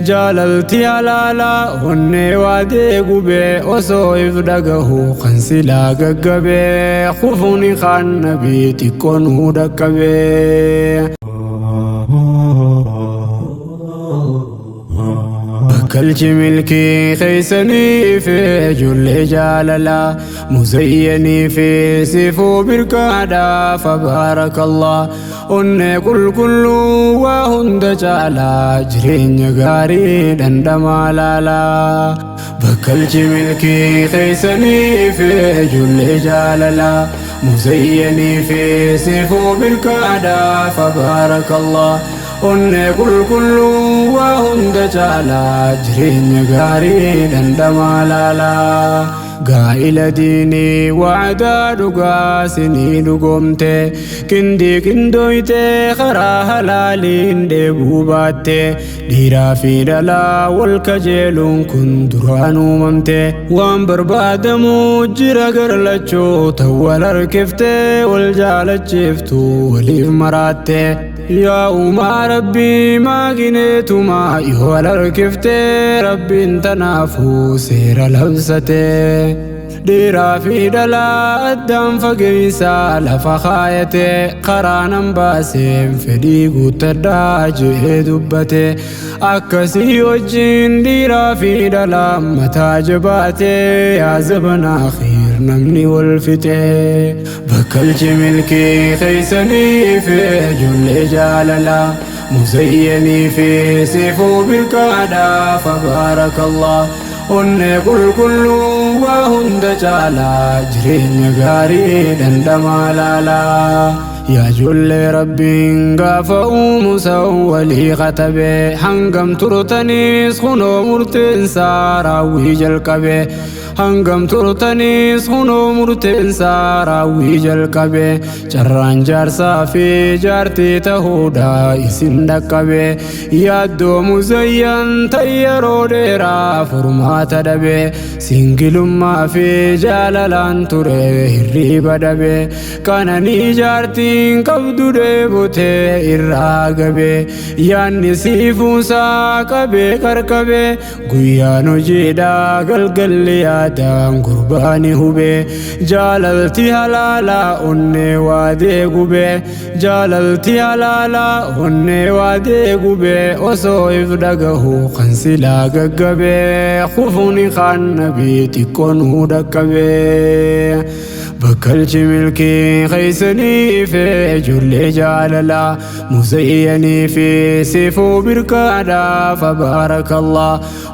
jaalalti halaala onnee waadee gubee osoo if dhagahu kan silaa gaggabee kufuuni kan nabii xiqqoonuu dhaqqabee bakkalchi milkii keeysanii fi ijoollee jaalalaa muzayyanii fi sifuu birkaadha fabaarakallah onnee qulqulluu waa hunda caalaa jireenya gaarii dhandhamaa laalaa bakkalchi milkii keeysanii fi ijoollee jaalalaa muzayyanii fi sifuu birkaadha fabaarakallah onnee qulqulluu waa hunda caalaa jireenya gaarii dhandhamaa laalaa gaa'ila diinii waadaa dhugaa sinii dhugoomte qindii qindooyte karaa halaaliin dheebuu baatte dhiiraa fi dhalaa wal kajeeluun kun duraan uumamte waan barbaadamu jira garlachuu ta'u wal harkifte wal jaalachiiftu waliif maraatte yaa uumaa rabbii maagineetumaa yoo wal harkifte rabbiin tanaafuu seera labsate dhiiraa fi dhalaa addaan fageeysaa lafa kaayate karaa nan baaseen fedhii guuttadhaa jedhee dubbate akkasii wajjin dhiiraa fi dhalaa mataa jabaate yaa zabana akhiir namni wal fixe bakkalchi milkii keeysanii fi ijoollee jaalalaa muzayyanii fi sifuu birkaadha fabaarakallah onnee qulqulluu waa hunda caalaa jireenya gaarii dhandhamaa laalaa yaa ijoollee rabbiin gaafa uumu san walii katabe hangam turtaniis kunoo murteensaa raawwii jalqabe hangam turtaniis kunoo murteensaa raawwii jalqabe carraan jaarsaa fi jaartii ta'uudha isin dhaqqabe yaaddoo muzayyan ta'e yeroo dheeraa furmaata dhabe singilummaa fi jaalalaan ture hirriiba dhabe kananii jaartiin qabdu dheebotee irraa gabe yaanni siifuusaa qabee qarqabe guyyaan hojiidhaa galgalli yaadaan gurbaani hube jaalalti halaalaa onnee waadee gube jaalalti halaalaa onnee waadee gube osoo if dhagahu kan silaa gaggabe kufuuni kan nabii xiqqoonuu dhaqqabe bakkalchi milkii keeysanii fi ijoollee jaalalaa muzayyanii fi sifuu birkaadha fabaarakallah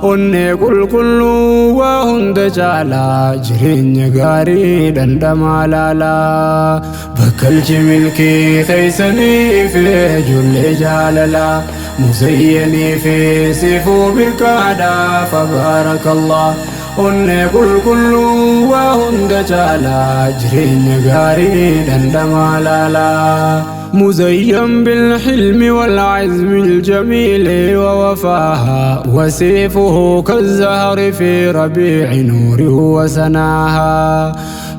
onnee qulqulluu waa hunda caalaa jireenya gaarii dhandhamaa laalaa bakkalchi milkii keeysanii fi ijoollee jaalalaa muzayyanii fi sifuu birkaadha fabaarakallah onnee qulqulluu waa hunda caalaa jireenya gaarii dhandhamaa laalaa مزين بالحلم والعزم الجميل ووفاها وسيفه كالزهر في ربيع نوره وسناها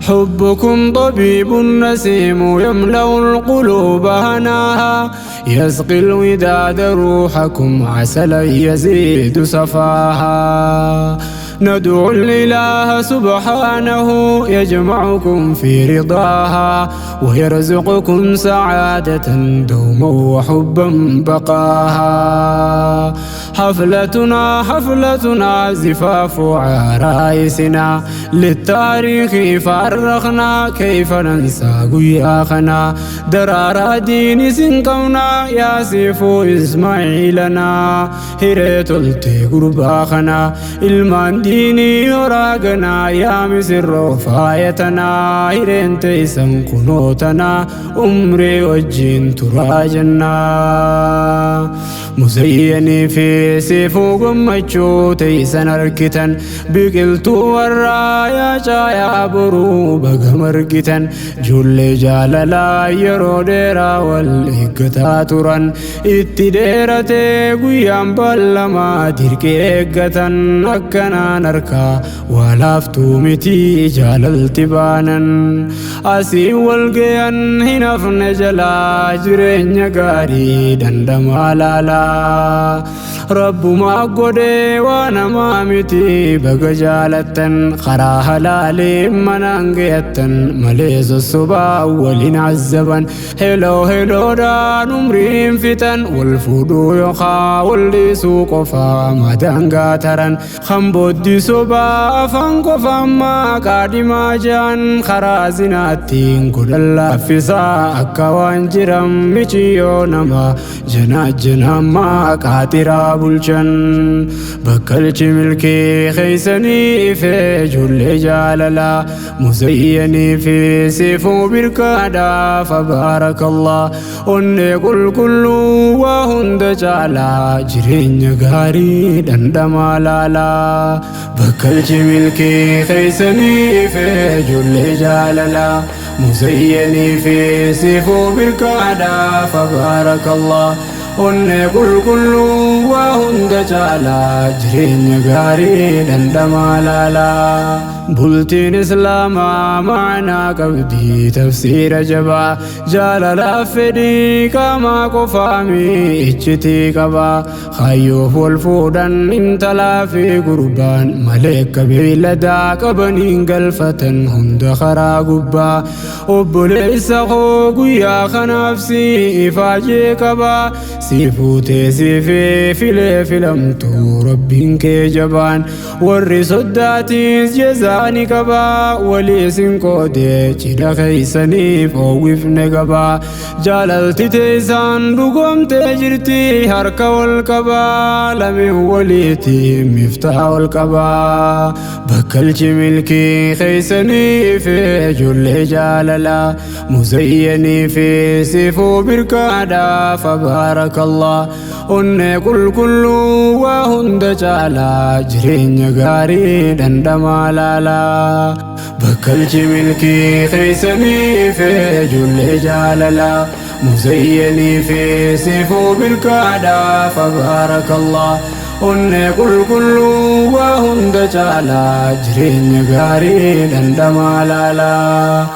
حبكم طبيب نسيم يملأ القلوب هناها يسقي الوداد روحكم عسلا يزيد صفاها ندعو الإله سبحانه يجمعكم في رضاها ويرزقكم سعادة دوما وحبا بقاها حفلتنا زفاف عرايسنا للتاريخ فرخنا كيف ننسى قياخنا درارا دين سنقونا يا سيفو إسماعيلنا هريت التقرباخنا المان ديني وراغنا يا مسر فايتنا هرين تيسن قنوتنا أمري وجين تراجنا مزيني في سيفو قمتشو تيسن أركتن بقلتو والرايا جايا برو بقمركتن جل جاللا يرو ديرا والإقتا تران اتديرتي قيام بالما تركي إقتن أكنا keenyaan harkaa walaaftuu miti jaalalti baanan asiin walgayan hin hafne jalaa jireenya gaarii dandamaa laalaa rabbumaa godhee waan hamaa miti baga jaalattan karaa halaalee manaan gayattan malee sossobaa waliin azzaban heloodhaan umriin fixan wal fuudhuu yookaa wal dhiisuu qofaa madaangaa taran kan booddii sobaa afaan qofa ammaa qaadhimaa jaan karaa zinaattiin godhan laaffisaa akka waan jiran michiyyoo nama janaammaa qaaxiraa bulchan bakkalchi milkii keeysanii fi ijoollee jaalalaa muzayyanii fi siifuu birkaadhaa fabaarakallah onnee qulqulluu waa hunda caalaa jireenya gaarii dhandhamaa laalaa bakkalchi milkii keeysanii fi ijoollee jaalalaa muzayyanii fi siifuu birkaadhaa fabaarakallah onnee qulqulluu waa hunda caalaa jireenya gaarii dhandhamaa laalaa bultiin islaamaa maanaa qabdii tafsiira jabaa jaalalaaf fedhii qaamaa qofaami iccitii qabaa kaayyoof wal fuudhan intalaa fi gurbaan malee akka beeyladaa qabaniin galfatan hunda karaa gubbaa obboleessa koo guyyaa kanaaf si ifaajee qabaa si fuutee si filee filamtuu rabbiin kee jabaan warri soddaatis jezaani qabaa walii sin qoodee cidha keeysaniif oowwifne qabaa jaalalti teessaan dhugoomtee jirti harka wal qabaa lameen waliitiin miftaa wal qabaa bakkalchi milkii keeysaniif ijoollee jaalalaa muzayyanii fi siifuu birkaadhaa fabaarakallah onnee qulqulluu waa hunda caalaa jireenya gaarii dhandhamaa laalaa bakkalchi milkii keeysanii fi ijoollee jaalalaa muzayyanii fi siifuu birkaadhaa fabaarakallah onnee qulqulluu waa hunda caalaa jireenya gaarii dhandhamaa laalaa